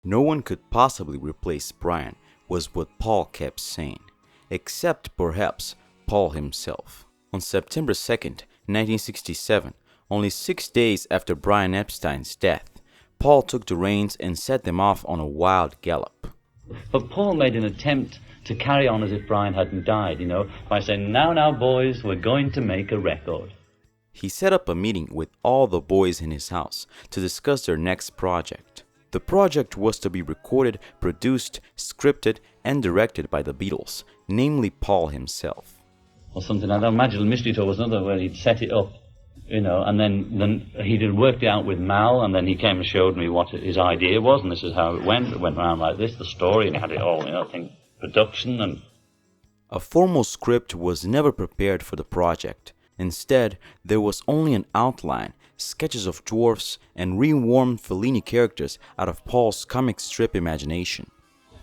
No one could possibly replace Brian, was what Paul kept saying, except perhaps Paul himself. On September 2nd, 1967, only 6 days after Brian Epstein's death, Paul took the reins and set them off on a wild gallop. But Paul made an attempt to carry on as if Brian hadn't died, by saying, now, boys, we're going to make a record. He set up a meeting with all the boys in his house to discuss their next project. The project was to be recorded, produced, scripted, and directed by the Beatles, namely Paul himself. Or something like that. Magical Mystery Tour was another where he'd set it up, and then he'd worked it out with Mal, and then he came and showed me what his idea was, and this is how it went. It went around like this, the story, and he had it all, production and... A formal script was never prepared for the project. Instead, there was only an outline, sketches of dwarfs, and rewarmed Fellini characters out of Paul's comic strip imagination.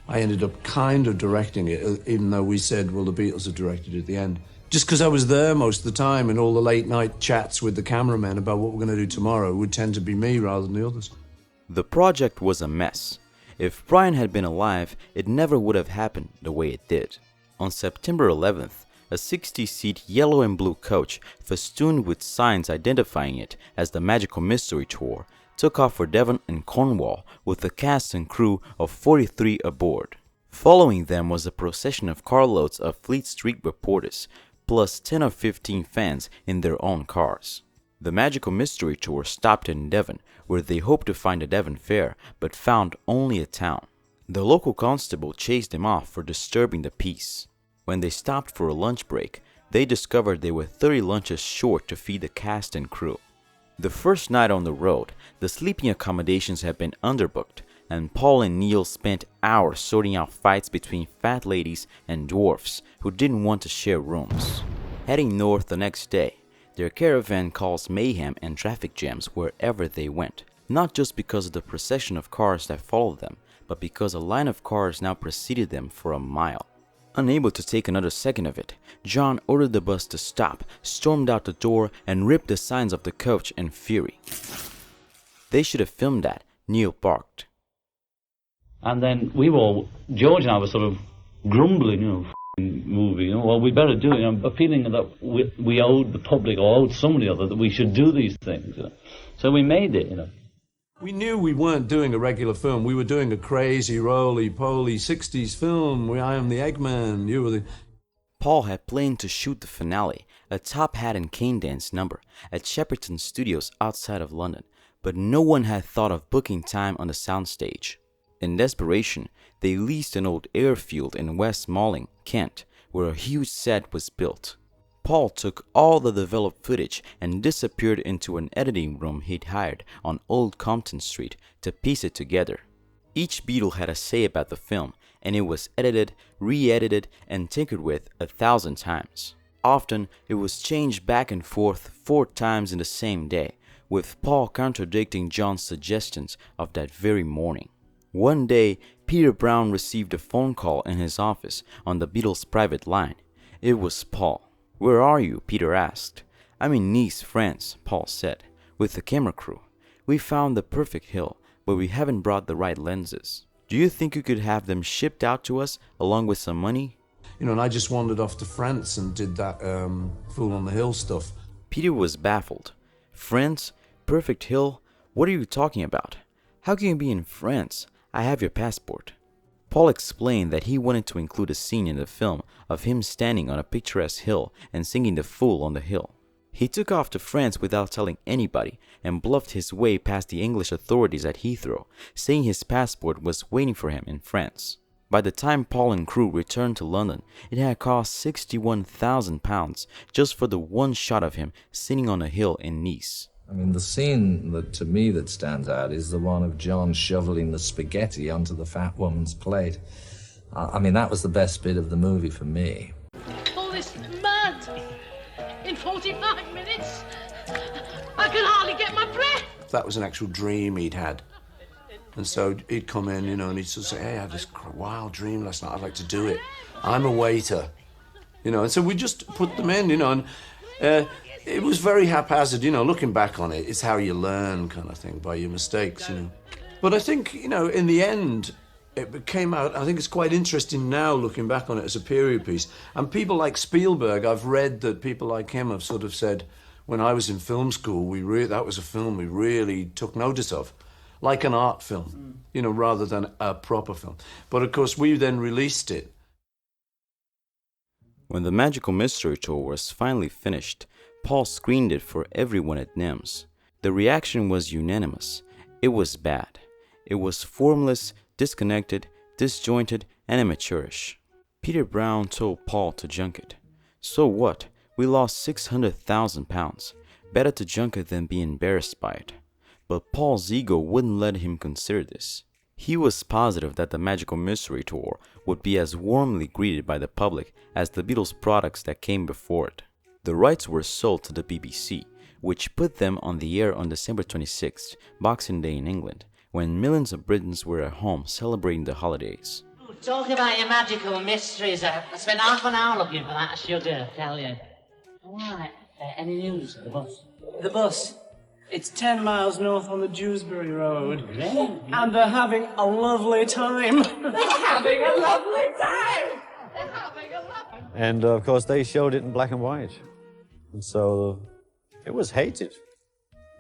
I ended up kind of directing it, even though we said, well, the Beatles have directed it at the end. Just because I was there most of the time, and all the late-night chats with the cameramen about what we're going to do tomorrow would tend to be me rather than the others. The project was a mess. If Brian had been alive, it never would have happened the way it did. On September 11th, a 60-seat yellow and blue coach, festooned with signs identifying it as the Magical Mystery Tour, took off for Devon and Cornwall with a cast and crew of 43 aboard. Following them was a procession of carloads of Fleet Street reporters, plus 10 or 15 fans in their own cars. The Magical Mystery Tour stopped in Devon, where they hoped to find a Devon fair, but found only a town. The local constable chased them off for disturbing the peace. When they stopped for a lunch break, they discovered they were 30 lunches short to feed the cast and crew. The first night on the road, the sleeping accommodations had been underbooked, and Paul and Neil spent hours sorting out fights between fat ladies and dwarfs who didn't want to share rooms. Heading north the next day, their caravan caused mayhem and traffic jams wherever they went, not just because of the procession of cars that followed them, but because a line of cars now preceded them for a mile. Unable to take another second of it, John ordered the bus to stop, stormed out the door, and ripped the signs of the coach in fury. They should have filmed that, Neil barked. And then George and I were sort of grumbling, movie, well, we better do it, a feeling that we owed the public, or owed somebody other, that we should do these things. So we made it, We knew we weren't doing a regular film. We were doing a crazy, roly-poly 60s film where I am the Eggman, you were the... Paul had planned to shoot the finale, a top hat and cane dance number, at Shepperton Studios outside of London, but no one had thought of booking time on the soundstage. In desperation, they leased an old airfield in West Malling, Kent, where a huge set was built. Paul took all the developed footage and disappeared into an editing room he'd hired on Old Compton Street to piece it together. Each Beatle had a say about the film, and it was edited, re-edited, and tinkered with 1,000 times. Often, it was changed back and forth 4 times in the same day, with Paul contradicting John's suggestions of that very morning. One day, Peter Brown received a phone call in his office on the Beatles' private line. It was Paul. "Where are you?" Peter asked. "I'm in Nice, France," Paul said, "with the camera crew. We found the perfect hill, but we haven't brought the right lenses. Do you think you could have them shipped out to us, along with some money?" And I just wandered off to France and did that Fool on the Hill stuff. Peter was baffled. "France? Perfect hill? What are you talking about? How can you be in France? I have your passport." Paul explained that he wanted to include a scene in the film of him standing on a picturesque hill and singing The Fool on the Hill. He took off to France without telling anybody and bluffed his way past the English authorities at Heathrow, saying his passport was waiting for him in France. By the time Paul and crew returned to London, it had cost £61,000 just for the one shot of him sitting on a hill in Nice. I mean, the scene that, to me, that stands out is the one of John shoveling the spaghetti onto the fat woman's plate. I mean, that was the best bit of the movie for me. All this mud in 45 minutes. I can hardly get my breath. That was an actual dream he'd had. And so he'd come in, and he'd sort of say, "Hey, I had this wild dream last night. I'd like to do it. I'm a waiter." And so we just put them in, and it was very haphazard, looking back on it. It's how you learn, kind of thing, by your mistakes, But I think, you know, in the end, it came out, I think it's quite interesting now looking back on it as a period piece. And people like Spielberg, I've read that people like him have sort of said, when I was in film school, that was a film we really took notice of, like an art film, you know, rather than a proper film. But of course, we then released it. When the Magical Mystery Tour was finally finished, Paul screened it for everyone at NIMS. The reaction was unanimous. It was bad. It was formless, disconnected, disjointed, and amateurish. Peter Brown told Paul to junk it. So what? We lost £600,000. Better to junk it than be embarrassed by it. But Paul's ego wouldn't let him consider this. He was positive that the Magical Mystery Tour would be as warmly greeted by the public as the Beatles products that came before it. The rights were sold to the BBC, which put them on the air on December 26th, Boxing Day in England, when millions of Britons were at home celebrating the holidays. Talk about your magical mysteries. I spent half an hour looking for that sugar, tell you. Alright, any news of the bus? The bus. It's 10 miles north on the Dewsbury Road. Really? And they're having a lovely time. And of course they showed it in black and white. And so it was hated.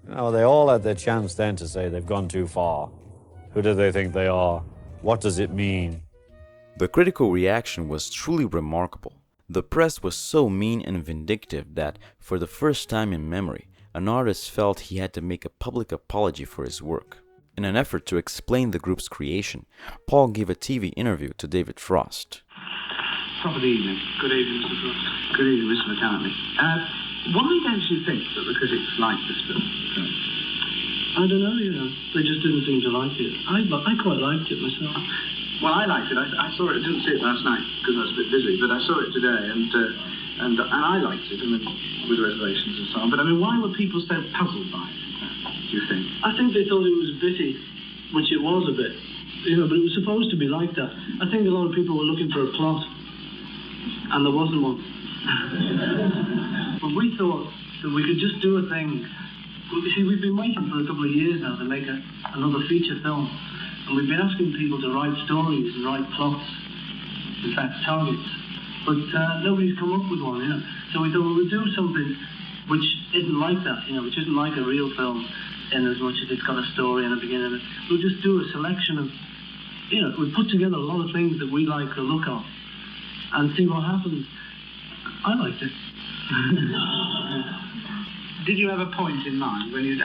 You know, they all had their chance then to say they've gone too far. Who do they think they are? What does it mean? The critical reaction was truly remarkable. The press was so mean and vindictive that, for the first time in memory, an artist felt he had to make a public apology for his work. In an effort to explain the group's creation, Paul gave a TV interview to David Frost. Top of the evening. Good evening, Mr. Frost. Good evening, Mr. McCartney. Why don't you think that the critics like this film? I don't know, you know. They just didn't seem to like it. I quite liked it myself. Well, I liked it. I saw it. I didn't see it last night because I was a bit busy, but I saw it today, and I liked it, I mean, with reservations and so on. But I mean, why were people so puzzled by it? Do you think? I think they thought it was bitty, which it was a bit. You know, but it was supposed to be like that. I think a lot of people were looking for a plot, and there wasn't one. But we thought that we could just do a thing. You see, we've been waiting for a couple of years now to make another feature film. And we've been asking people to write stories and write plots, in fact, targets. But nobody's come up with one, you know. So we thought, well, we'll do something which isn't like that, you know, which isn't like a real film in as much as it's got a story and a beginning. We'll just do a selection of, you know, we put together a lot of things that we like the look of and see what happens. I liked it. Did you have a point in mind when you?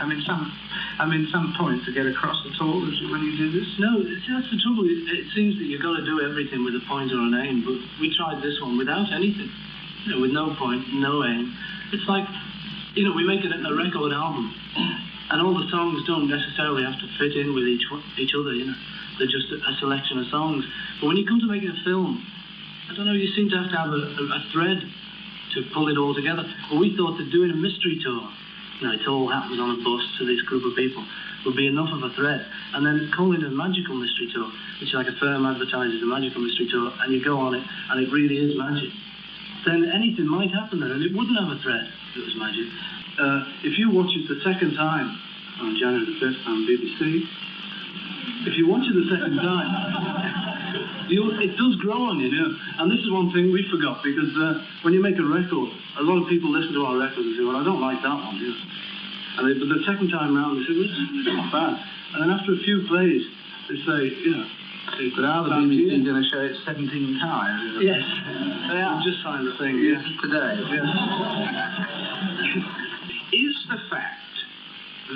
Some point to get across at all when you did this? No, that's the trouble. It seems that you've got to do everything with a point or an aim, but we tried this one without anything, you know, with no point, no aim. It's like, you know, we make a record album, and all the songs don't necessarily have to fit in with each other, you know. They're just a selection of songs. But when you come to making a film, I don't know, you seem to have a thread to pull it all together. Well, we thought that doing a mystery tour, you know, it all happens on a bus to this group of people, would be enough of a thread. And then calling it a magical mystery tour, which is like a firm advertises a magical mystery tour, and you go on it, and it really is magic. Then anything might happen there, and it wouldn't have a thread if it was magic. If you watch it the second time, on January the 5th on BBC, if you watch it the second time, it does grow on you, you know. And this is one thing we forgot, because when you make a record, a lot of people listen to our records and say, well, I don't like that one, you know. But the second time round, they say, well, it's not bad. And then after a few plays, they say, you know, but are the BBC going to show it 17 times? Yes. We've just signed the thing, yes. Today? Yes. Is the fact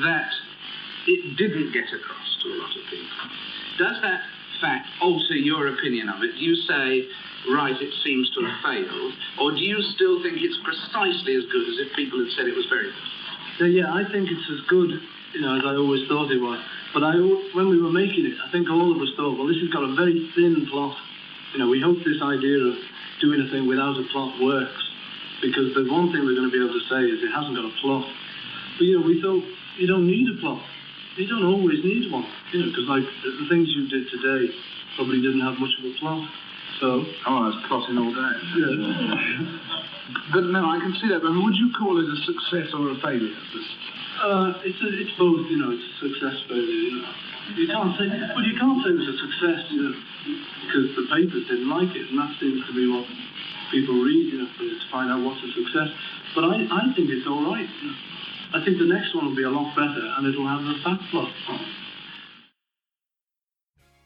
that it didn't get across to a lot of people, does that fact alter your opinion of it? Do you say, right, it seems to have failed, or do you still think it's precisely as good as if people had said it was very good? Yeah, I think it's as good, you know, as I always thought it was. But when we were making it, I think all of us thought, well, this has got a very thin plot. You know, we hope this idea of doing a thing without a plot works, because the one thing we're going to be able to say is it hasn't got a plot. But, you know, we thought you don't need a plot. You don't always need one, you know, because, like, the things you did today probably didn't have much of a plot. So... Oh, I was plotting all day. Yeah. But no, I can see that. But would you call it a success or a failure? It's both, you know, it's a success failure, you know. You can't say it was a success, you know, because the papers didn't like it, and that seems to be what people read, you know, to find out what's a success. But I think it's all right. You know. I think the next one will be a lot better, and it'll have the fat plot.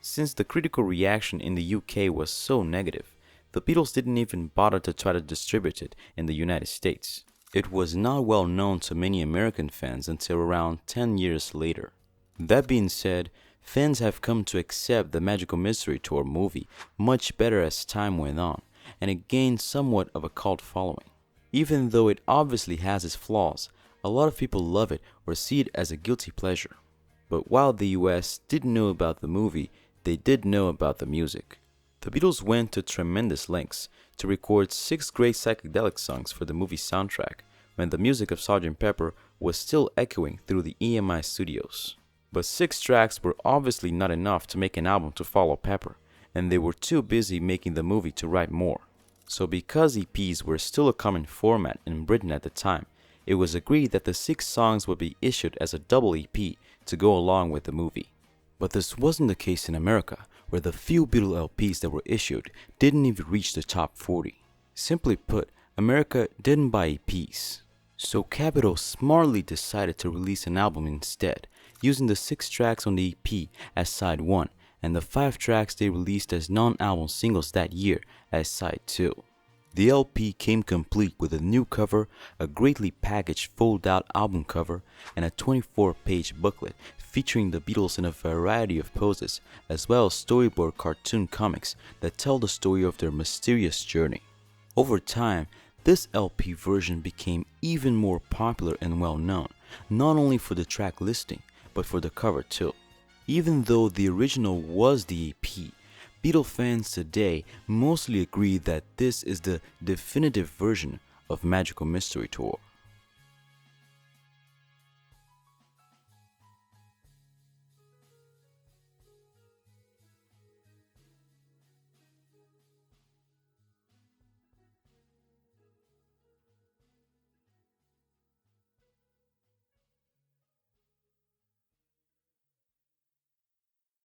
Since the critical reaction in the UK was so negative, the Beatles didn't even bother to try to distribute it in the United States. It was not well known to many American fans until around 10 years later. That being said, fans have come to accept the Magical Mystery Tour movie much better as time went on, and it gained somewhat of a cult following. Even though it obviously has its flaws, a lot of people love it or see it as a guilty pleasure. But while the US didn't know about the movie, they did know about the music. The Beatles went to tremendous lengths to record 6 great psychedelic songs for the movie soundtrack when the music of Sgt. Pepper was still echoing through the EMI studios. But 6 tracks were obviously not enough to make an album to follow Pepper, and they were too busy making the movie to write more. So because EPs were still a common format in Britain at the time, it was agreed that the 6 songs would be issued as a double EP to go along with the movie. But this wasn't the case in America, where the few Beatle LPs that were issued didn't even reach the top 40. Simply put, America didn't buy EPs. So Capitol smartly decided to release an album instead, using the 6 tracks on the EP as side 1 and the 5 tracks they released as non-album singles that year as side 2. The LP came complete with a new cover, a greatly packaged fold-out album cover, and a 24-page booklet featuring the Beatles in a variety of poses, as well as storyboard cartoon comics that tell the story of their mysterious journey. Over time, this LP version became even more popular and well-known, not only for the track listing, but for the cover too. Even though the original was the EP, Beatle fans today mostly agree that this is the definitive version of Magical Mystery Tour.